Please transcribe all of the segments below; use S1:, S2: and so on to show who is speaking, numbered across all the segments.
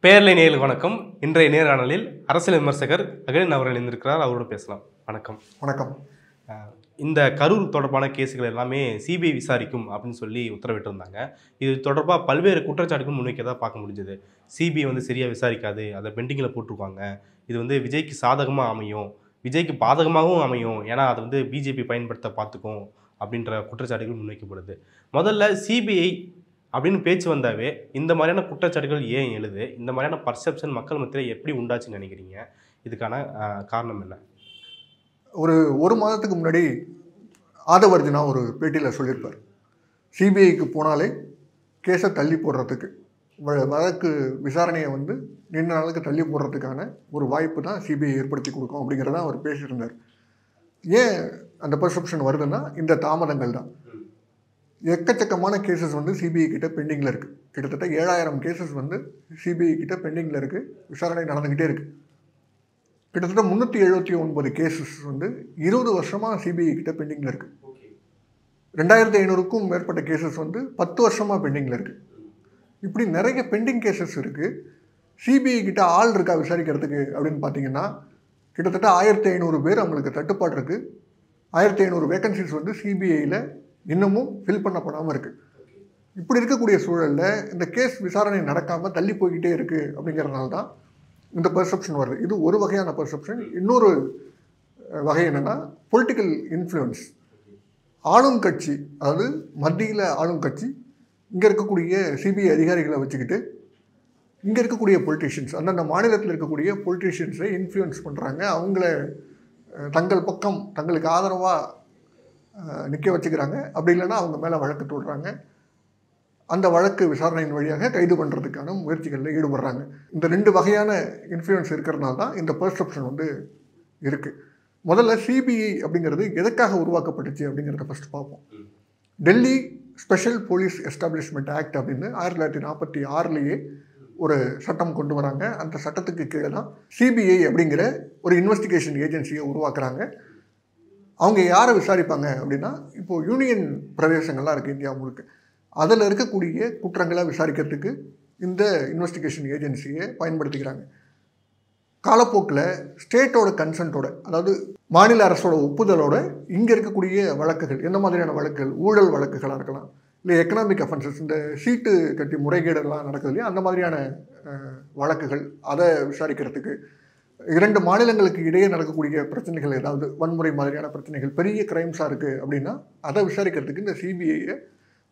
S1: பேரலை நேயர்களுக்கு வணக்கம். இன்றைய நேர்காணலில் அரசியல் விமர்சகர் அகலின் அவர்கள் இருந்திருக்கிறார். அவரோடு பேசலாம். வணக்கம்.
S2: வணக்கம்.
S1: இந்த கரூர் தொடர்பான கேஸுகள் எல்லாமே சிபிஐ விசாரிக்கும் அப்படின்னு சொல்லி உத்தரவிட்டிருந்தாங்க. இது தொடர்பாக பல்வேறு குற்றச்சாட்டுகள் முன்வைக்கதா பார்க்க முடிஞ்சது. சிபிஐ வந்து சரியாக விசாரிக்காது, அதை பெண்டிங்கில் போட்டிருக்காங்க. இது வந்து விஜய்க்கு சாதகமாக அமையும், விஜய்க்கு பாதகமாகவும் அமையும், ஏன்னா அது வந்து பிஜேபி பயன்படுத்த பார்த்துக்கும் அப்படின்ற குற்றச்சாட்டுகள் முன்வைக்கப்படுது. முதல்ல சிபிஐ அப்படின்னு பேச்சு வந்தாவே இந்த மாதிரியான குற்றச்சாட்டுகள் ஏன் எழுது, இந்த மாதிரியான பர்செப்ஷன் மக்கள் மத்தியில் எப்படி உண்டாச்சுன்னு நினைக்கிறீங்க? இதுக்கான காரணம் என்ன?
S2: ஒரு மாதத்துக்கு முன்னாடி ஆதவர்ஜுனா ஒரு பேட்டியில் சொல்லியிருப்பார், சிபிஐக்கு போனாலே கேஸை தள்ளி போடுறதுக்கு, வழக்கு விசாரணையை வந்து நீண்ட நாளுக்கு தள்ளி போடுறதுக்கான ஒரு வாய்ப்பு தான் சிபிஐ ஏற்படுத்தி கொடுக்கும் அப்படிங்கிறதான் அவர் பேசியிருந்தார். ஏன் அந்த பர்செப்ஷன் வருதுன்னா இந்த தாமதங்கள் தான். எக்கச்சக்கமான கேசஸ் வந்து சிபிஐ கிட்ட பெண்டிங்கில் இருக்குது. கிட்டத்தட்ட 7000 கேசஸ் வந்து சிபிஐ கிட்ட பெண்டிங்கில் இருக்குது, விசாரணை நடந்துக்கிட்டே இருக்குது. கிட்டத்தட்ட 379 கேசஸ் வந்து 20 வருஷமாக சிபிஐ கிட்ட பெண்டிங்கில் இருக்குது. 2500க்கும் மேற்பட்ட கேசஸ் வந்து 10 வருஷமாக பெண்டிங்கில் இருக்குது. இப்படி நிறைய பெண்டிங் கேசஸ் இருக்குது. சிபிஐ கிட்ட ஆள் இருக்கா விசாரிக்கிறதுக்கு அப்படின்னு பார்த்தீங்கன்னா கிட்டத்தட்ட 1500 பேர் அவங்களுக்கு தட்டுப்பாடு இருக்குது. 1500 வேகன்சிஸ் வந்து சிபிஐயில் இன்னமும் ஃபில் பண்ணப்படாமல் இருக்குது. இப்படி இருக்கக்கூடிய சூழலில் இந்த கேஸ் விசாரணை நடக்காமல் தள்ளி போய்கிட்டே இருக்குது. அப்படிங்கிறதுனால தான் இந்த பெர்செப்ஷன் வருது. இது ஒரு வகையான பெர்செப்ஷன். இன்னொரு வகை என்னென்னா பொலிட்டிக்கல் இன்ஃப்ளூயன்ஸ். ஆளும் கட்சி, அதாவது மத்தியில் ஆளும் கட்சி இங்கே இருக்கக்கூடிய சிபிஐ அதிகாரிகளை வச்சுக்கிட்டு இங்கே இருக்கக்கூடிய பொலிட்டீஷியன்ஸ், அந்தந்த மாநிலத்தில் இருக்கக்கூடிய பொலிட்டீஷியன்ஸை இன்ஃப்ளூயன்ஸ் பண்ணுறாங்க. அவங்கள தங்கள் பக்கம் தங்களுக்கு ஆதரவாக நிற்க வச்சுக்கிறாங்க. அப்படி இல்லைன்னா அவங்க மேலே வழக்கு போடுறாங்க. அந்த வழக்கு விசாரணையின் வழியாக கைது பண்ணுறதுக்கான முயற்சிகளில் ஈடுபடுறாங்க. இந்த 2 வகையான இன்ஃப்ளூயன்ஸ் இருக்கிறதுனால தான் இந்த பெர்செப்ஷன் வந்து இருக்குது. முதல்ல சிபிஐ அப்படிங்கிறது எதுக்காக உருவாக்கப்பட்டுச்சு அப்படிங்கிறத ஃபஸ்ட்டு பார்ப்போம். Delhi special police establishment act அப்படின்னு 1946லேயே ஒரு சட்டம் கொண்டு வராங்க. அந்த சட்டத்துக்கு கீழே தான் சிபிஐ அப்படிங்கிற ஒரு இன்வெஸ்டிகேஷன் ஏஜென்சியை உருவாக்குறாங்க. அவங்க யாரை விசாரிப்பாங்க அப்படின்னா, இப்போது யூனியன் பிரதேசங்கள்லாம் இருக்குது இந்தியா முழுக்க, அதில் இருக்கக்கூடிய குற்றங்களை விசாரிக்கிறதுக்கு இந்த இன்வெஸ்டிகேஷன் ஏஜென்சியை பயன்படுத்திக்கிறாங்க. காலப்போக்கில் ஸ்டேட்டோட கன்சென்ட்டோட, அதாவது மாநில அரசோட ஒப்புதலோட இங்கே இருக்கக்கூடிய வழக்குகள், எந்த மாதிரியான வழக்குகள், ஊழல் வழக்குகளாக இருக்கலாம், இல்லை எக்கனாமிக் அஃபென்சஸ், இந்த சீட்டு கட்டி முறைகேடெல்லாம் நடக்குது இல்லையா, அந்த மாதிரியான வழக்குகள், அதை விசாரிக்கிறதுக்கு, 2 மாநிலங்களுக்கு இடையே நடக்கக்கூடிய பிரச்சனைகள், ஏதாவது வன்முறை மாதிரியான பிரச்சனைகள், பெரிய கிரைம்ஸாக இருக்குது அப்படின்னா அதை விசாரிக்கிறதுக்கு இந்த சிபிஐயை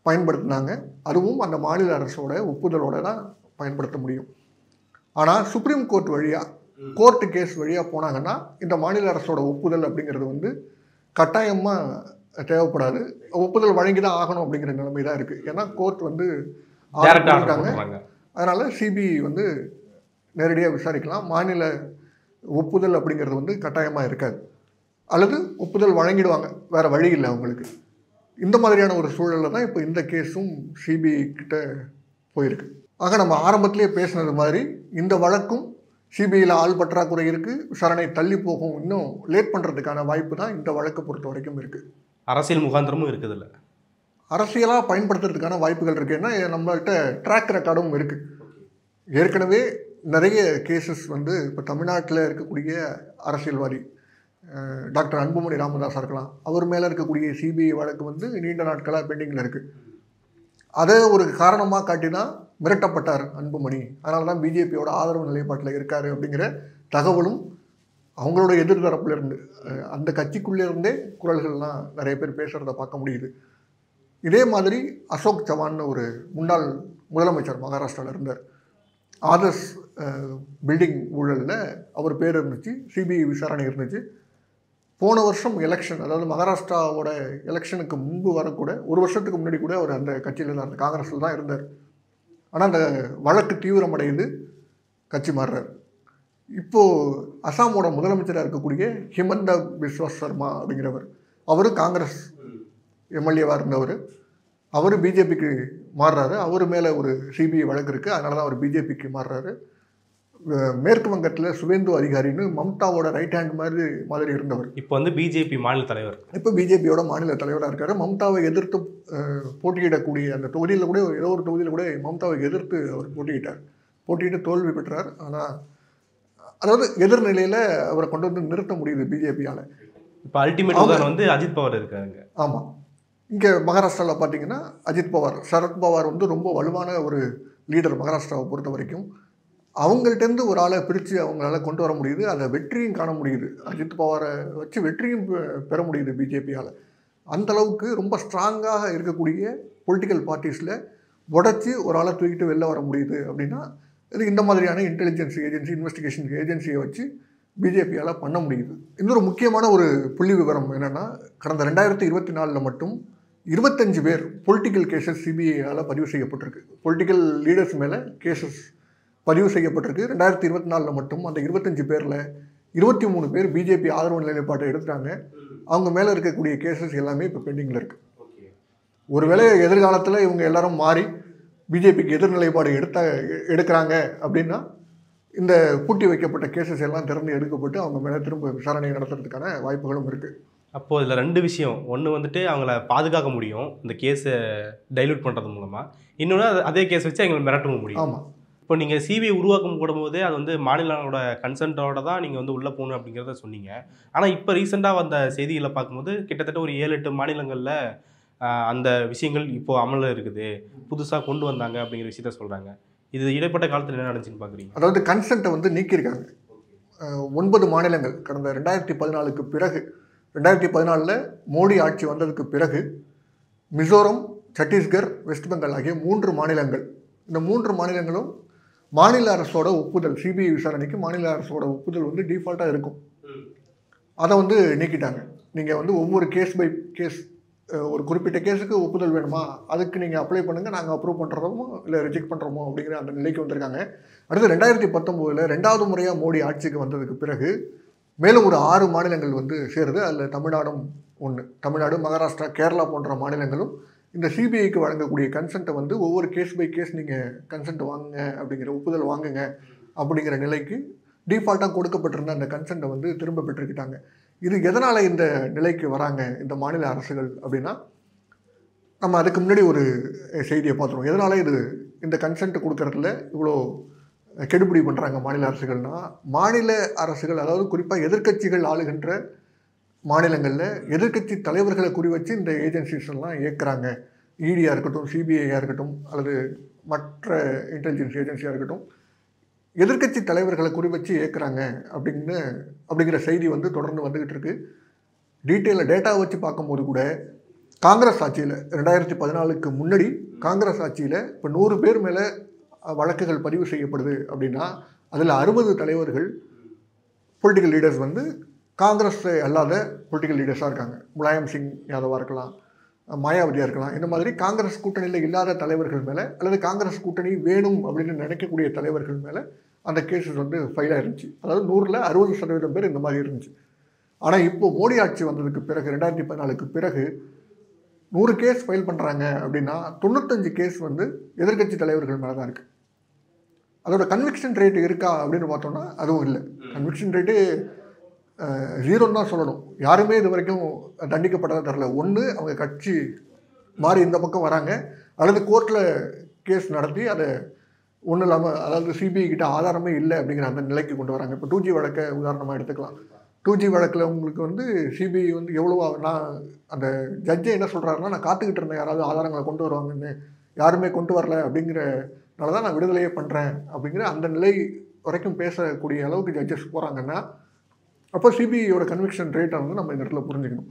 S2: பயன்படுத்தினாங்க. அதுவும் அந்த மாநில அரசோட ஒப்புதலோடு தான் பயன்படுத்த முடியும். ஆனால் சுப்ரீம் கோர்ட் வழியாக, கோர்ட்டு கேஸ் வழியாக போனாங்கன்னா இந்த மாநில அரசோட ஒப்புதல் அப்படிங்கிறது வந்து கட்டாயமாக தேவைப்படாது. ஒப்புதல் வழங்கி தான் ஆகணும் அப்படிங்கிற நிலைமை தான் இருக்குது. ஏன்னா கோர்ட் வந்து ஆரம்பிட்டாங்க. அதனால் சிபிஐ வந்து நேரடியாக விசாரிக்கலாம். மாநில ஒப்புதல் அப்படிங்கிறது வந்து கட்டாயமாக இருக்காது, அல்லது ஒப்புதல் வழங்கிடுவாங்க, வேறு வழி இல்லை அவங்களுக்கு. இந்த மாதிரியான ஒரு சூழலில் தான் இப்போ இந்த கேஸும் சிபிஐ கிட்ட போயிருக்கு. ஆக நம்ம ஆரம்பத்திலே பேசினது மாதிரி இந்த வழக்கும் சிபிஐயில் ஆள் பற்றாக்குறை இருக்குது, விசாரணை தள்ளி போகும், இன்னும் லேட் பண்ணுறதுக்கான வாய்ப்பு தான் இந்த வழக்கை பொறுத்த வரைக்கும் இருக்குது.
S1: அரசியல் முகாந்திரமும் இருக்குது, இல்லை
S2: அரசியலாக பயன்படுத்துறதுக்கான வாய்ப்புகள் இருக்குது. ஏன்னா நம்மள்கிட்ட ட்ராக் ரெக்கார்டும் இருக்குது. ஏற்கனவே நிறைய கேசஸ் வந்து இப்போ தமிழ்நாட்டில் இருக்கக்கூடிய அரசியல்வாதி டாக்டர் அன்புமணி ராமதாஸாக இருக்கலாம், அவர் மேலே இருக்கக்கூடிய சிபிஐ வழக்கு வந்து நீண்ட நாட்களாக பெண்டிங்கில் இருக்குது. அதை ஒரு காரணமாக காட்டி தான் மிரட்டப்பட்டார் அன்புமணி. அதனால தான் பிஜேபியோட ஆதரவு நிலைப்பாட்டில் இருக்கார் அப்படிங்கிற தகவலும் அவங்களோட எதிர்தரப்புலேருந்து, அந்த கட்சிக்குள்ளேருந்தே குரல்கள்லாம் நிறைய பேர் பேசுகிறத பார்க்க முடியுது. இதே மாதிரி அசோக் சவான் ஒரு முன்னாள் முதலமைச்சர் மகாராஷ்டிராவில் இருந்தார். ஆதர்ஸ் பில்டிங் ஊழலில் அவர் பேர் இருந்துச்சு, சிபிஐ விசாரணை இருந்துச்சு. போன வருஷம் எலெக்ஷன், அதாவது மகாராஷ்டிராவோட எலெக்ஷனுக்கு முன்பு வரக்கூட, ஒரு வருஷத்துக்கு முன்னாடி கூட அவர் அந்த கட்சியில் தான், அந்த காங்கிரஸில் தான் இருந்தார். ஆனால் அந்த வழக்கு தீவிரமடைந்து கட்சி மாறுறார். இப்போது அசாமோட முதலமைச்சராக இருக்கக்கூடிய ஹிமந்த பிஸ்வா சர்மா அப்படிங்கிறவர், அவர் காங்கிரஸ் எம்எல்ஏவாக இருந்தவர். அவர் பிஜேபிக்கு மாறுறாரு. அவர் மேலே ஒரு சிபிஐ வழக்கு இருக்குது, அதனால தான் அவர் பிஜேபிக்கு மாறுறாரு. மேற்கு வங்கத்தில் சுவேந்து அதிகாரின்னு மம்தாவோட ரைட் ஹேண்ட் மாதிரி இருந்தவர்.
S1: இப்போ வந்து பிஜேபி மாநில தலைவர்.
S2: இப்போ பிஜேபியோட மாநில தலைவராக இருக்காரு. மம்தாவை எதிர்த்து போட்டியிடக்கூடிய அந்த தொகுதியில் கூட ஏதோ ஒரு தொகுதியில் கூட மம்தாவை எதிர்த்து அவர் போட்டியிட்டு தோல்வி பெற்றார். ஆனால் அதாவது எதிர்நிலையில் அவரை கொண்டு வந்து நிறுத்த முடியுது பிஜேபியால்.
S1: இப்போ அல்டிமேட் உதாரணம் வந்து அஜித் பவார் இருக்காங்க.
S2: ஆமாம், இங்கே மகாராஷ்டிராவில் பார்த்தீங்கன்னா அஜித் பவார், சரத்பவார் வந்து ரொம்ப வலுவான ஒரு லீடர் மகாராஷ்டிராவை பொறுத்த வரைக்கும். அவங்கள்ட்டேருந்து ஒரு ஆளை பிரித்து அவங்களால கொண்டு வர முடியுது, அதை வெற்றியும் காண முடியுது. அஜித் பவாரை வச்சு வெற்றியும் பெற முடியுது பிஜேபியால். அந்தளவுக்கு ரொம்ப ஸ்ட்ராங்காக இருக்கக்கூடிய பொலிட்டிக்கல் பார்ட்டிஸில் உடச்சி ஒரு ஆளை தூக்கிட்டு வெளில வர முடியுது. அப்படின்னா இது இந்த மாதிரியான இன்டெலிஜென்ஸ் ஏஜென்சி, இன்வெஸ்டிகேஷன் ஏஜென்சியை வச்சு பிஜேபியால் பண்ண முடியுது. இன்னொரு முக்கியமான ஒரு புள்ளி விவரம் என்னென்னா, கடந்த 2024 மட்டும் 25 பேர் பொலிட்டிக்கல் கேசஸ் சிபிஐயால் பதிவு செய்யப்பட்டிருக்கு. பொலிட்டிக்கல் லீடர்ஸ் மேலே கேசஸ் பதிவு செய்யப்பட்டிருக்கு. 2024 மட்டும் அந்த 25 பேரில் 23 பேர் பிஜேபி ஆதரவு நிலைப்பாட்டை எடுத்துட்டாங்க. அவங்க மேலே இருக்கக்கூடிய கேசஸ் எல்லாமே இப்போ பெண்டிங்கில் இருக்குது. ஒருவேளை எதிர்காலத்தில் இவங்க எல்லாரும் மாறி பிஜேபிக்கு எதிர்நிலைப்பாடு எடுக்கிறாங்க அப்படின்னா இந்த பூட்டி வைக்கப்பட்ட கேசஸ் எல்லாம் திறந்து எடுக்கப்பட்டு அவங்க மேலே திரும்ப விசாரணை நடத்துறதுக்கான வாய்ப்புகளும் இருக்குது.
S1: அப்போது இதில் 2 விஷயம். ஒன்று வந்துட்டு அவங்கள பாதுகாக்க முடியும் இந்த கேஸை டைல்யூட் பண்ணுறது மூலமாக. இன்னொன்று அதே கேஸ் வச்சு அவங்களை மிரட்டவும் முடியும்.
S2: ஆமாம்.
S1: இப்போ நீங்கள் சிபிஐ உருவாக்கம் போடும்போதே அது வந்து மாநிலங்களோட கன்சென்ட்டோட தான் நீங்கள் வந்து உள்ளே போகணும் அப்படிங்கிறத சொன்னீங்க. ஆனால் இப்போ ரீசெண்டாக வந்த செய்திகளை பார்க்கும்போது கிட்டத்தட்ட ஒரு 7-8 மாநிலங்களில் அந்த விஷயங்கள் இப்போது அமலில் இருக்குது, புதுசாக கொண்டு வந்தாங்க அப்படிங்கிற விஷயத்த சொல்கிறாங்க. இது இடைப்பட்ட காலத்தில் என்ன நடந்துச்சுன்னு பார்க்குறீங்க?
S2: அதாவது கன்சென்ட்டை வந்து நீக்கியிருக்காங்க. 9 மாநிலங்கள் கடந்த 2014க்கு பிறகு, 2014 மோடி ஆட்சி வந்ததுக்கு பிறகு மிசோரம், சத்தீஸ்கர், வெஸ்ட் பெங்கால் ஆகிய 3 மாநிலங்கள், இந்த 3 மாநிலங்களும் மாநில அரசோட ஒப்புதல், சிபிஐ விசாரணைக்கு மாநில அரசோட ஒப்புதல் வந்து டிஃபால்ட்டாக இருக்கும். அதை வந்து நீக்கிட்டாங்க. நீங்கள் வந்து ஒவ்வொரு கேஸ் பை கேஸ், ஒரு குறிப்பிட்ட கேஸுக்கு ஒப்புதல் வேணுமா, அதுக்கு நீங்கள் அப்ளை பண்ணுங்கள், நாங்கள் அப்ரூவ் பண்ணுறோமோ இல்லை ரிஜெக்ட் பண்ணுறோமோ அப்படிங்கிற அந்த நிலைக்கு வந்திருக்காங்க. அடுத்து 2019 2வது முறையாக மோடி ஆட்சிக்கு வந்ததுக்கு பிறகு மேலும் ஒரு 6 மாநிலங்கள் வந்து சேருது. அதில் தமிழ்நாடும் ஒன்று. தமிழ்நாடு, மகாராஷ்டிரா, கேரளா போன்ற மாநிலங்களும் இந்த சிபிஐக்கு வழங்கக்கூடிய கன்சென்ட்டை வந்து ஒவ்வொரு கேஸ் பை கேஸ் நீங்கள் கன்சென்ட் வாங்குங்க அப்படிங்கிற, ஒப்புதல் வாங்குங்க அப்படிங்கிற நிலைக்கு டிஃபால்ட்டாக கொடுக்கப்பட்டிருந்த அந்த கன்சென்ட்டை வந்து திரும்ப பெற்றுக்கிட்டாங்க. இது எதனால் இந்த நிலைக்கு வராங்க இந்த மாநில அரசுகள் அப்படின்னா, நம்ம அதுக்கு முன்னாடி ஒரு செய்தியை பார்த்துருவோம். எதனால் இந்த கன்சென்ட் கொடுக்கறதுல இவ்வளோ கெடுபிடி பண்ணுறாங்க மாநில அரசுகள்னால், மாநில அரசுகள் அதாவது குறிப்பாக எதிர்க்கட்சிகள் ஆளுகின்ற மாநிலங்களில் எதிர்க்கட்சி தலைவர்களை குறி வச்சு இந்த ஏஜென்சிஸ் எல்லாம் இயக்குறாங்க. இடியாக இருக்கட்டும், சிபிஐயாக இருக்கட்டும், அல்லது மற்ற இன்டெலிஜென்ஸ் ஏஜென்சியாக இருக்கட்டும், எதிர்க்கட்சி தலைவர்களை குறி வச்சு இயக்குறாங்க அப்படிங்கிற செய்தி வந்து தொடர்ந்து வந்துக்கிட்டு இருக்கு. டீட்டெயிலாக டேட்டா வச்சு பார்க்கும்போது கூட காங்கிரஸ் ஆட்சியில் 2014க்கு முன்னாடி காங்கிரஸ் ஆட்சியில் இப்போ 100 பேர் மேலே வழக்குகள் பதிவு செய்யப்படுது அப்படின்னா அதில் 60 தலைவர்கள் பொலிட்டிக்கல் லீடர்ஸ் வந்து காங்கிரஸ் அல்லாத பொலிட்டிக்கல் லீடர்ஸாக இருக்காங்க. முலாயம் சிங் யாதவாக இருக்கலாம், மாயாவதியாக இருக்கலாம். இந்த மாதிரி காங்கிரஸ் கூட்டணியில் இல்லாத தலைவர்கள் மேலே அல்லது காங்கிரஸ் கூட்டணி வேணும் அப்படின்னு நினைக்கக்கூடிய தலைவர்கள் மேலே அந்த கேஸஸ் வந்து ஃபைலாக இருந்துச்சு. அதாவது 100ல் 60% பேர் இந்த மாதிரி இருந்துச்சு. ஆனால் இப்போ மோடி ஆட்சி வந்ததுக்கு பிறகு 2014க்கு பிறகு 100 கேஸ் ஃபைல் பண்ணுறாங்க அப்படின்னா 95 கேஸ் வந்து எதிர்க்கட்சி தலைவர்கள் மேலே தான் இருக்குது. அதோட கன்விக்ஷன் ரேட்டு இருக்கா அப்படின்னு பார்த்தோம்னா அதுவும் இல்லை. கன்விக்ஷன் ரேட்டு 0ன்னு தான் சொல்லணும். யாருமே இது வரைக்கும் தண்டிக்கப்பட்டதாக தரல. ஒன்று அவங்க கட்சி மாறி இந்த பக்கம் வராங்க, அல்லது கோர்ட்டில் கேஸ் நடத்தி அதை ஒன்றும் இல்லாமல், அதாவது சிபிஐ கிட்ட ஆதாரமே இல்லை அப்படிங்கிற அந்த நிலைக்கு கொண்டு வராங்க. இப்போ 2G வழக்கை உதாரணமாக எடுத்துக்கலாம். 2G வழக்கில் உங்களுக்கு வந்து சிபிஐ வந்து எவ்வளோ, நான் அந்த ஜட்ஜை என்ன சொல்கிறாருன்னா, நான் காத்துக்கிட்டு இருந்தேன் யாராவது ஆதாரங்களை கொண்டு வருவாங்கன்னு, யாருமே கொண்டு வரல அப்படிங்கிறனால தான் நான் விடுதலையே பண்ணுறேன் அப்படிங்கிற அந்த நிலை வரைக்கும் பேசக்கூடிய அளவுக்கு ஜட்ஜஸ் போகிறாங்கன்னா, அப்போ சிபிஐயோட கன்விக்ஷன் ரேட்டை வந்து நம்ம இந்த இடத்துல புரிஞ்சுக்கணும்.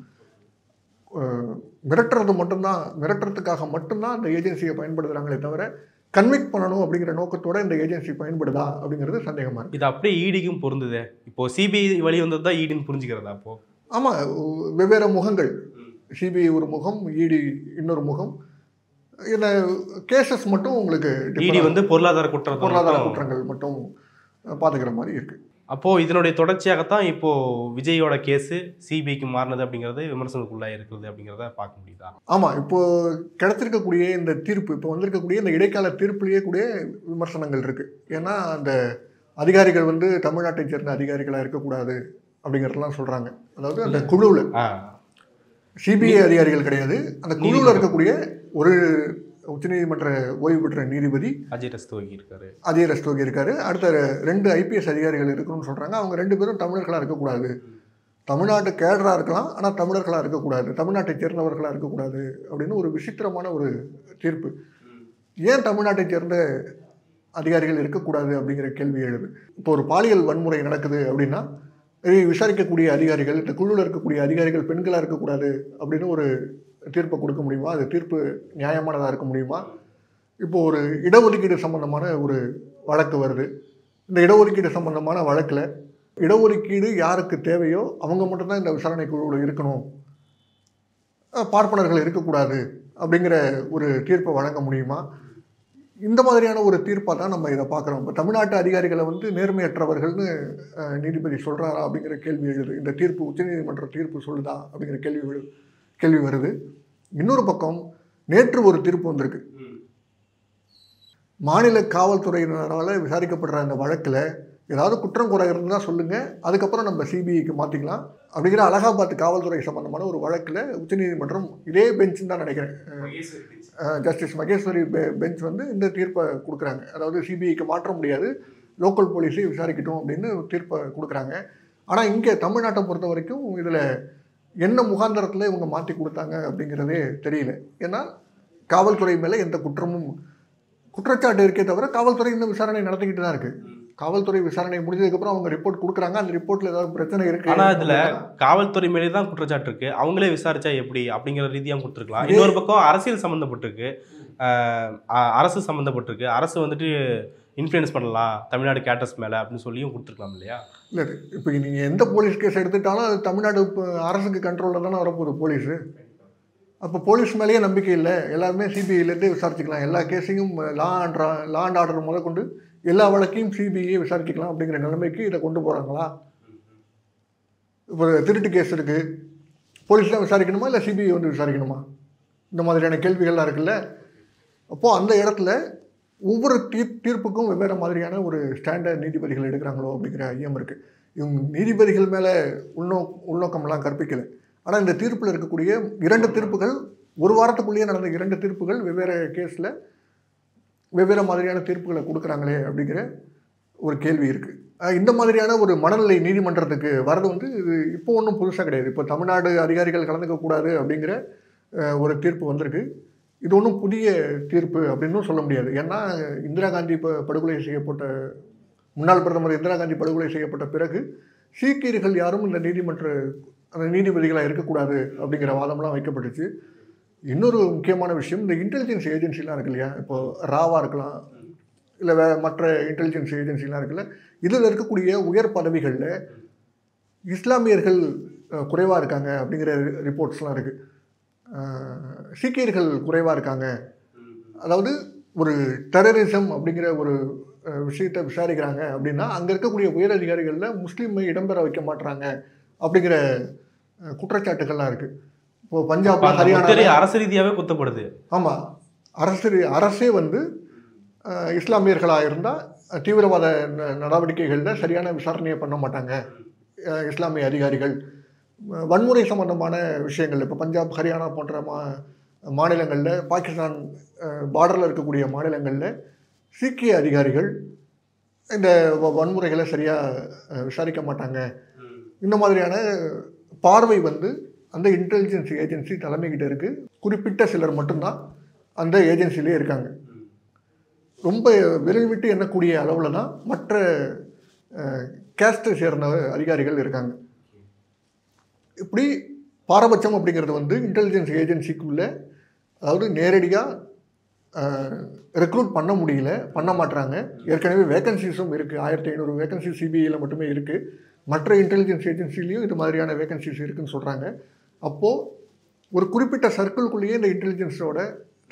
S2: மிரட்டுறதுக்காக மட்டும்தான் அந்த ஏஜென்சியை பயன்படுத்துகிறாங்களே தவிர கன்விக்ட் பண்ணணும் அப்படிங்கிற நோக்கத்தோட இந்த ஏஜென்சி பயன்படுதா அப்படிங்கிறது சந்தேகமாக இருக்குது.
S1: இது அப்படியே ஈடிக்கும் பொருந்துது. இப்போ சிபிஐ வழி வந்தது தான் ஈடின்னு புரிஞ்சுக்கிறதா? அப்போது
S2: ஆமாம், வெவ்வேறு முகங்கள். சிபிஐ ஒரு முகம், இடி இன்னொரு முகம். இந்த கேசஸ் மட்டும் உங்களுக்கு
S1: இடி வந்து பொருளாதார
S2: குற்றங்கள் மட்டும் பார்த்துக்கிற மாதிரி இருக்குது.
S1: அப்போது இதனுடைய தொடர்ச்சியாகத்தான் இப்போது விஜயோட கேஸு சிபிஐக்கு மாறினது அப்படிங்கிறது விமர்சனத்துக்குள்ளாக இருக்கிறது அப்படிங்கிறத பார்க்க முடியுதா?
S2: ஆமாம், இப்போது கிடச்சிருக்கக்கூடிய இந்த தீர்ப்பு, இப்போ வந்திருக்கக்கூடிய இந்த இடைக்கால தீர்ப்புலேயே கூட விமர்சனங்கள் இருக்குது. ஏன்னா அந்த அதிகாரிகள் வந்து தமிழ்நாட்டை சேர்ந்த அதிகாரிகளாக இருக்கக்கூடாது அப்படிங்கிறதெல்லாம் சொல்கிறாங்க. அதாவது அந்த குழுவில் சிபிஐ அதிகாரிகள் கிடையாது, அந்த குழுவில் இருக்கக்கூடிய ஒரு உச்சநீதிமன்ற ஓய்வு பெற்ற நீதிபதி
S1: அஜய் ரஸ்தோகி இருக்காரு. அடுத்த 2 IPS அதிகாரிகள் இருக்கணும்னு சொல்கிறாங்க. அவங்க 2 பேரும் தமிழர்களாக இருக்கக்கூடாது, தமிழ்நாட்டு கேடராக இருக்கலாம், ஆனால் தமிழர்களாக இருக்கக்கூடாது, தமிழ்நாட்டை சேர்ந்தவர்களாக இருக்கக்கூடாது அப்படின்னு ஒரு விசித்திரமான ஒரு தீர்ப்பு. ஏன் தமிழ்நாட்டை சேர்ந்த அதிகாரிகள் இருக்கக்கூடாது அப்படிங்கிற கேள்வி எழுது. இப்போ ஒரு பாலியல் வன்முறை நடக்குது அப்படின்னா விசாரிக்கக்கூடிய அதிகாரிகள், இந்த குழுவில் இருக்கக்கூடிய அதிகாரிகள் பெண்களாக இருக்கக்கூடாது அப்படின்னு ஒரு தீர்ப்பை கொடுக்க முடியுமா? அது தீர்ப்பு நியாயமானதாக இருக்க முடியுமா? இப்போ ஒரு இடஒதுக்கீடு சம்பந்தமான ஒரு வழக்கு வருது. இந்த இடஒதுக்கீடு சம்பந்தமான வழக்கில் இடஒதுக்கீடு யாருக்கு தேவையோ அவங்க மட்டும்தான் இந்த விசாரணை குழுவில் இருக்கணும், பார்ப்பனர்கள் இருக்கக்கூடாது அப்படிங்கிற ஒரு தீர்ப்பை வழங்க முடியுமா? இந்த மாதிரியான ஒரு தீர்ப்பாக தான் நம்ம இதை பார்க்குறோம். இப்போ தமிழ்நாட்டு அதிகாரிகளை வந்து நேர்மையற்றவர்கள்னு நீதிபதி சொல்கிறாரா அப்படிங்கிற கேள்வி எழுது. இந்த தீர்ப்பு உச்சநீதிமன்ற தீர்ப்பு சொல்லுதா அப்படிங்கிற கேள்வி வருது. இன்னொரு பக்கம் நேற்று ஒரு தீர்ப்பு வந்திருக்கு. மாநில காவல்துறையினரால் விசாரிக்கப்படுற அந்த வழக்கில் ஏதாவது குற்றம் குறை இருந்தால் சொல்லுங்கள், அதுக்கப்புறம் நம்ம சிபிஐக்கு மாற்றிக்கலாம் அப்படிங்கிற அலகாபாத் காவல்துறை சம்பந்தமான ஒரு வழக்கில் உச்சநீதிமன்றம் இதே பெஞ்சுன்னு தான் நினைக்கிறேன், ஜஸ்டிஸ் மகேஸ்வரி பெஞ்ச் வந்து இந்த தீர்ப்பை கொடுக்குறாங்க. அதாவது சிபிஐக்கு மாற்ற முடியாது, லோக்கல் போலீஸை விசாரிக்கட்டும் அப்படின்னு தீர்ப்பை கொடுக்குறாங்க. ஆனால் இங்கே தமிழ்நாட்டை பொறுத்த வரைக்கும் இதில் என்ன முகாந்திரத்தில் இவங்க மாற்றி கொடுத்தாங்க அப்படிங்கிறதே தெரியல. ஏன்னா காவல்துறை மேலே எந்த குற்றச்சாட்டு இருக்கே தவிர காவல்துறை இன்னும் விசாரணை நடத்திக்கிட்டு தான் இருக்குது. காவல்துறை விசாரணை முடிஞ்சதுக்கப்புறம் அவங்க ரிப்போர்ட் கொடுக்குறாங்க, அந்த ரிப்போர்ட்டில் ஏதாவது பிரச்சனை இருக்குது. ஆனால் இதில் காவல்துறை மேலே தான் குற்றச்சாட்டு இருக்குது, அவங்களே விசாரிச்சா எப்படி அப்படிங்கிற ரீதியாக கொடுத்துருக்கலாம். இன்னொரு பக்கம் அரசியல் சம்மந்தப்பட்டிருக்கு, அரசு சம்மந்தப்பட்டிருக்கு, அரசு வந்துட்டு இன்ஃப்ளூயன்ஸ் பண்ணலாம் தமிழ்நாடு கேட்டர்ஸ் மேலே அப்படின்னு சொல்லியும் கொடுத்துருக்கலாம் இல்லையா?
S2: இல்லை, இப்போ நீங்கள் எந்த போலீஸ் கேஸ் எடுத்துட்டாலும் அது தமிழ்நாடு அரசுக்கு கண்ட்ரோலில் தானே வரப்போகுது போலீஸு. அப்போ போலீஸ் மேலேயே நம்பிக்கை இல்லை, எல்லாருமே சிபிஐலேருந்தே விசாரிச்சுக்கலாம், எல்லா கேஸையும் லா அண்ட் ஆர்டர் முதற்கொண்டு எல்லா வழக்கையும் சிபிஐயே விசாரிச்சுக்கலாம் அப்படிங்கிற நிலைமைக்கு இதை கொண்டு போகிறாங்களா? இப்போ திருட்டு கேஸ் இருக்குது, போலீஸ் தான் விசாரிக்கணுமா இல்லை சிபிஐ வந்து விசாரிக்கணுமா? இந்த மாதிரியான கேள்விகள்லாம் இருக்குல்ல. அப்போது அந்த இடத்துல ஒவ்வொரு தீர்ப்புக்கும் வெவ்வேறு மாதிரியான ஒரு ஸ்டாண்டர்ட் நீதிபதிகள் எடுக்கிறாங்களோ அப்படிங்கிற ஐயம் இருக்குது. இவங்க நீதிபதிகள் மேலே உள்நோக்கமெல்லாம் கற்பிக்கலை. ஆனால் இந்த தீர்ப்பில் இருக்கக்கூடிய 2 தீர்ப்புகள், ஒரு வாரத்துக்குள்ளேயே நடந்த 2 தீர்ப்புகள் வெவ்வேறு கேஸில் வெவ்வேறு மாதிரியான தீர்ப்புகளை கொடுக்குறாங்களே அப்படிங்கிற ஒரு கேள்வி இருக்குது. இந்த மாதிரியான ஒரு மனநிலை நீதிமன்றத்துக்கு வர்றது வந்து இது இப்போ ஒன்றும் புதுசாக கிடையாது. இப்போ தமிழ்நாடு அதிகாரிகள் கலந்துக்கக்கூடாது அப்படிங்கிற ஒரு தீர்ப்பு வந்திருக்கு. இது ஒன்றும் புதிய தீர்ப்பு அப்படின்னும் சொல்ல முடியாது. ஏன்னா இந்திரா காந்தி படுகொலை செய்யப்பட்ட முன்னாள் பிரதமர் இந்திரா காந்தி படுகொலை செய்யப்பட்ட பிறகு சீக்கியர்கள் யாரும் இந்த அந்த நீதிபதிகளாக இருக்கக்கூடாது அப்படிங்கிற வாதம்லாம் வைக்கப்பட்டுச்சு. இன்னொரு முக்கியமான விஷயம், இந்த இன்டெலிஜென்ஸ் ஏஜென்சிலாம் இருக்கு இல்லையா, இப்போ ராவாக இருக்கலாம் இல்லை மற்ற இன்டெலிஜென்ஸ் ஏஜென்சிலாம் இருக்குல்ல, இதில் இருக்கக்கூடிய உயர் பதவிகளில் இஸ்லாமியர்கள் குறைவாக இருக்காங்க அப்படிங்கிற ரிப்போர்ட்ஸ்லாம் இருக்குது. சீக்கியர்கள் குறைவாக இருக்காங்க, அதாவது ஒரு டெரரிசம் அப்படிங்கிற ஒரு விஷயத்தை விசாரிக்கிறாங்க அப்படின்னா அங்கே இருக்கக்கூடிய உயர் அதிகாரிகளில் முஸ்லீமை இடம்பெற வைக்க மாட்டுறாங்க அப்படிங்கிற குற்றச்சாட்டுகள்லாம் இருக்குது. இப்போ பஞ்சாப்ல ஹரியானா
S1: அரசு ரீதியாகவே குத்தப்படுது.
S2: ஆமாம், அரசே வந்து இஸ்லாமியர்களாக இருந்தால் தீவிரவாத நடவடிக்கைகளில் சரியான விசாரணையை பண்ண மாட்டாங்க இஸ்லாமிய அதிகாரிகள். வன்முறை சம்பந்தமான விஷயங்கள் இப்போ பஞ்சாப் ஹரியானா போன்ற மாநிலங்களில், பாகிஸ்தான் பார்டரில் இருக்கக்கூடிய மாநிலங்களில் சீக்கிய அதிகாரிகள் இந்த வன்முறைகளை சரியாக விசாரிக்க மாட்டாங்க. இந்த மாதிரியான பார்வை வந்து அந்த இன்டெலிஜென்ஸ் ஏஜென்சி தலைமைக்கிட்ட இருக்குது. குறிப்பிட்ட சிலர் மட்டும்தான் அந்த ஏஜென்சிலே இருக்காங்க. ரொம்ப விரல் விட்டு எண்ணக்கூடிய அளவில் தான் மற்ற கேஸ்ட்டை சேர்ந்த அதிகாரிகள் இருக்காங்க. இப்படி பாரபட்சம் அப்படிங்கிறது வந்து இன்டெலிஜென்ஸ் ஏஜென்சிக்குள்ளே, அதாவது நேரடியாக ரெக்ரூட் பண்ண முடியல, பண்ண மாட்டுறாங்க. ஏற்கனவே வேகன்சிஸும் இருக்குது, 1500 வேகன்சி சிபிஐயில் மட்டுமே இருக்குது. மற்ற இன்டெலிஜென்ஸ் ஏஜென்சிலையும் இது மாதிரியான வேகன்சிஸ் இருக்குதுன்னு சொல்கிறாங்க. அப்போது ஒரு குறிப்பிட்ட சர்க்கிள்குள்ளேயே இந்த இன்டெலிஜென்ஸோட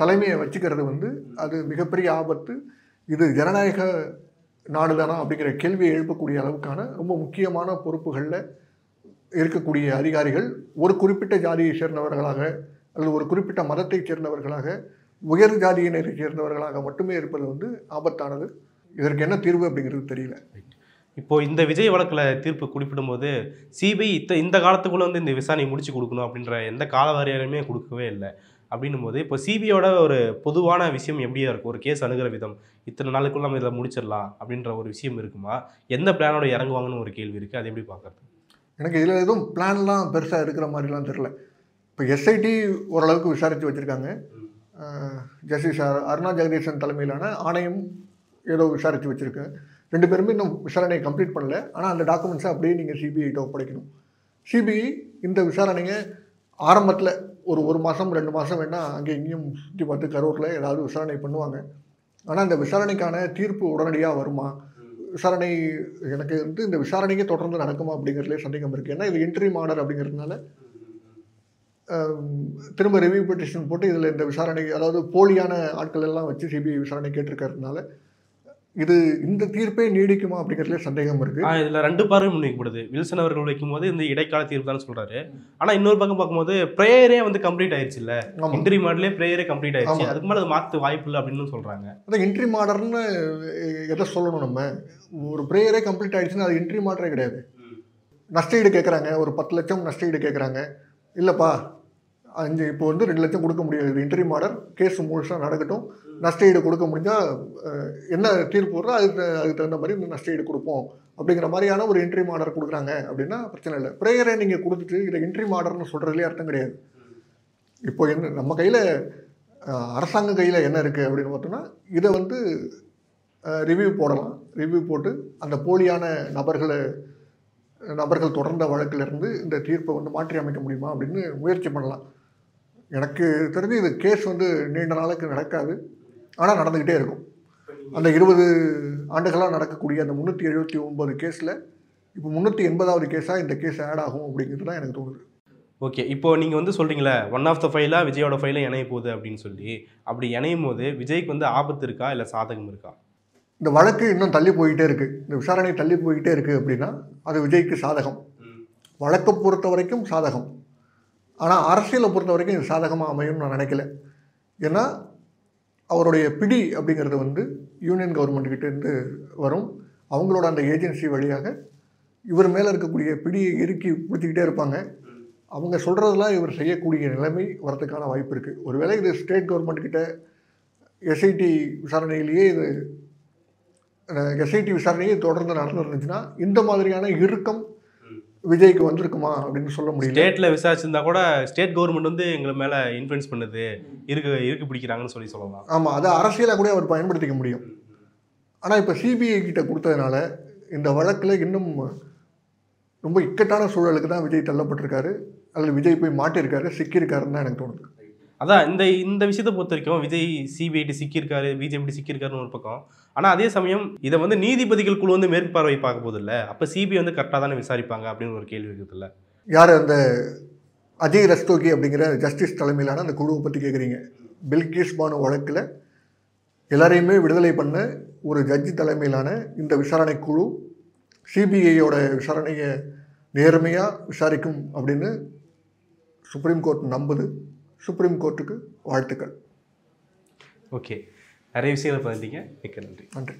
S2: தலைமையை வச்சுக்கிறது வந்து அது மிகப்பெரிய ஆபத்து. இது ஜனநாயக நாடு தானா அப்படிங்கிற கேள்வியை எழுப்பக்கூடிய அளவுக்கான ரொம்ப முக்கியமான பொறுப்புகளில் இருக்கக்கூடிய அதிகாரிகள் ஒரு குறிப்பிட்ட ஜாதியை சேர்ந்தவர்களாக அல்லது ஒரு குறிப்பிட்ட மதத்தை சேர்ந்தவர்களாக, உயர் ஜாதியினரை சேர்ந்தவர்களாக மட்டுமே இருப்பது வந்து ஆபத்தானது. இதற்கு என்ன தீர்வு அப்படிங்கிறது தெரியல.
S1: இப்போ இந்த விஜய் வழக்குல தீர்ப்பு குறிப்பிடும்போது சிபிஐ இந்த காலத்துக்குள்ள வந்து இந்த விசாரணை முடிச்சு கொடுக்கணும் அப்படின்ற எந்த கால வரையறையுமே கொடுக்கவே இல்லை. அப்படின்னும் போது இப்போ சிபிஐயோட ஒரு பொதுவான விஷயம் எப்படியா இருக்கும்? ஒரு கேஸ் அணுகிற விதம் இத்தனை நாளுக்குள்ள நம்ம இதை முடிச்சிடலாம் அப்படின்ற ஒரு விஷயம் இருக்குமா? எந்த பிளானோட இறங்குவாங்கன்னு ஒரு கேள்வி இருக்கு. அது எப்படி பார்க்கறது?
S2: எனக்கு இதில் எதுவும் பிளான்லாம் பெருசாக இருக்கிற மாதிரிலாம் தெரில. இப்போ எஸ்ஐடி ஓரளவுக்கு விசாரித்து வச்சுருக்காங்க. ஜஸ்டிஸ் அருணா ஜெகதீசன் தலைமையிலான ஆணையம் ஏதோ விசாரித்து வச்சுருக்கு. 2 பேருமே இன்னும் விசாரணையை கம்ப்ளீட் பண்ணல. ஆனால் அந்த டாக்குமெண்ட்ஸை அப்படியே நீங்கள் சிபிஐட்ட ஒப்படைக்கணும். சிபிஐ இந்த விசாரணையை ஆரம்பத்தில் ஒரு மாதம் 2 மாதம் வேணால் அங்கே இங்கேயும் சுற்றி பார்த்து கரூரில் ஏதாவது விசாரணை பண்ணுவாங்க. ஆனால் இந்த விசாரணைக்கான தீர்ப்பு உடனடியாக வருமா, விசாரணை எனக்கு வந்து இந்த விசாரணைக்கு தொடர்ந்து நடக்குமா அப்படிங்கிறதுலே சந்தேகம் இருக்குது. ஏன்னா இது இன்டரிம் ஆர்டர் அப்படிங்கிறதுனால திரும்ப ரிவ்யூ பெட்டிஷன் போட்டு இதில் இந்த விசாரணை, அதாவது போலியான ஆட்கள் எல்லாம் வச்சு சிபிஐ விசாரணை கேட்டிருக்கிறதுனால இது இந்த தீர்ப்பே நீடிக்குமா அப்படிங்கிறதுல சந்தேகம் இருக்கு.
S1: இதுல 2 பார்வை முன்வைக்கப்படுது. வில்சன் அவர்கள் வைக்கும்போது இந்த இடைக்கால தீர்ப்பு தான் சொல்றாரு. ஆனா இன்னொரு பக்கம் பார்க்கும்போது பிரேயரே வந்து கம்ப்ளீட் ஆயிடுச்சு இல்ல, இன்ட்ரி மாடலே பிரேயரே கம்ப்ளீட் ஆயிடுச்சு, அதுக்கு மேல அது மாற்று வாய்ப்பு இல்லை அப்படின்னு சொல்றாங்க.
S2: அதான் இன்ட்ரி மாடர்னு எதை சொல்லணும், நம்ம ஒரு பிரேயரே கம்ப்ளீட் ஆயிடுச்சுன்னா அது இன்ட்ரி மாடரே கிடையாது. நஷ்டஈடு கேட்குறாங்க, ஒரு 10 லட்சம் நஷ்டஈடு கேட்குறாங்க. இல்லைப்பா இப்போ வந்து 2 லட்சம் கொடுக்க முடியாது, இது இன்ட்ரி மாடர், கேஸ் முழுசாக நடக்கட்டும், நஷ்டஈடு கொடுக்க முடிஞ்சால் என்ன தீர்ப்பு வருதோ அதுக்கு தகுந்த மாதிரி இந்த நஷ்டஈடு கொடுப்போம் அப்படிங்கிற மாதிரியான ஒரு இன்ட்ரி மாடர் கொடுக்குறாங்க அப்படின்னா பிரச்சனை இல்லை. ப்ரேயரை நீங்கள் கொடுத்துட்டு இதை இன்ட்ரி மாடர்னு சொல்கிறதுலே அர்த்தம் கிடையாது. இப்போ என்ன நம்ம கையில் அரசாங்க கையில் என்ன இருக்குது அப்படின்னு பார்த்தோம்னா இதை வந்து ரிவ்யூ போடலாம். ரிவ்யூ போட்டு அந்த போலியான நபர்கள் தொடர்ந்த வழக்கிலிருந்து இந்த தீர்ப்பை வந்து மாற்றி அமைக்க முடியுமா அப்படின்னு முயற்சி பண்ணலாம். எனக்கு தெரிஞ்சு இது கேஸ் வந்து நீண்ட நாளுக்கு நடக்காது, ஆனால் நடந்துக்கிட்டே இருக்கும். அந்த 20 ஆண்டுகளாக நடக்கக்கூடிய அந்த 379 கேஸில் இப்போ 380வது கேஸாக இந்த கேஸ் ஆட் ஆகும் அப்படிங்கிறது தான் எனக்கு தோணுது.
S1: ஓகே, இப்போ நீங்கள் வந்து சொல்கிறீங்களே ஒன் ஆஃப் த ஃபைலாக விஜயோட ஃபைலை இணைய போகுது அப்படின்னு சொல்லி, அப்படி இணையும் போது விஜய்க்கு வந்து ஆபத்து இருக்கா இல்லை சாதகம் இருக்கா?
S2: இந்த வழக்கு இன்னும் தள்ளி போய்கிட்டே இருக்குது, இந்த விசாரணை தள்ளி போய்கிட்டே இருக்குது அப்படின்னா அது விஜய்க்கு சாதகம். வழக்கை பொறுத்த வரைக்கும் சாதகம். ஆனால் அரசியலை பொறுத்த வரைக்கும் இது சாதகமாக அமையும்னு நான் நினைக்கல. ஏன்னா அவருடைய பிடி அப்படிங்கிறது வந்து யூனியன் கவர்மெண்ட்கிட்டேருந்து வரும். அவங்களோட அந்த ஏஜென்சி வழியாக இவர் மேலே இருக்கக்கூடிய பிடியை இறுக்கி பிடிச்சிக்கிட்டே இருப்பாங்க. அவங்க சொல்கிறதெல்லாம் இவர் செய்யக்கூடிய நிலைமை வரதுக்கான வாய்ப்பு இருக்குது. ஒருவேளை இது ஸ்டேட் கவர்மெண்ட்கிட்ட எஸ்ஐடி விசாரணையிலேயே விசாரணையே தொடர்ந்து நடந்துருந்துச்சுன்னா இந்த மாதிரியான இறுக்கம் விஜய்க்கு வந்திருக்குமா அப்படின்னு சொல்ல முடியும்.
S1: ஸ்டேட்ல விசாரிச்சிருந்தா கூட ஸ்டேட் கவர்மெண்ட் வந்து எங்களை மேல இன்ஃப்ளூயன்ஸ் பண்ணுது, இருக்கு பிடிக்கிறாங்கன்னு சொல்லலாம்.
S2: ஆமாம், அதை அரசியலாக கூட அவர் பயன்படுத்திக்க முடியும். ஆனால் இப்போ சிபிஐ கிட்ட கொடுத்ததுனால இந்த வழக்கில் இன்னும் ரொம்ப இக்கட்டான சூழலுக்கு தான் விஜய் தள்ளப்பட்டிருக்காரு, அல்லது விஜய் போய் மாட்டியிருக்காரு, சிக்கியிருக்காருன்னு தான் எனக்கு தோணுது.
S1: அதான் இந்த விஷயத்தை பொறுத்த வரைக்கும் விஜய் சிபிஐடி சிக்கியிருக்காரு, பிஜேபி சிக்கியிருக்காருன்னு ஒரு பக்கம். ஆனால் அதே சமயம் இதை வந்து நீதிபதிகள் குழு வந்து மேற்பார்வை பார்க்க போது இல்லை, அப்போ சிபிஐ வந்து கரெக்டாக தானே விசாரிப்பாங்க அப்படின்னு ஒரு கேள்வி இருக்குது இல்லை?
S2: யார் அந்த அஜய் ரஸ்தோகி அப்படிங்கிற ஜஸ்டிஸ் தலைமையிலான அந்த குழுவை பற்றி கேட்குறீங்க? பில்கிஸ் பானு வழக்கில் எல்லாரையுமே விடுதலை பண்ண ஒரு ஜட்ஜி தலைமையிலான இந்த விசாரணை குழு சிபிஐயோட விசாரணையை நேர்மையாக விசாரிக்கும் அப்படின்னு சுப்ரீம் கோர்ட் நம்புது. சுப்ரீம் கோர்ட்டுக்கு வாழ்த்துக்கள்.
S1: ஓகே, நிறைய விஷயங்களை பார்த்துட்டீங்க, மிக்க நன்றி.
S2: நன்றி.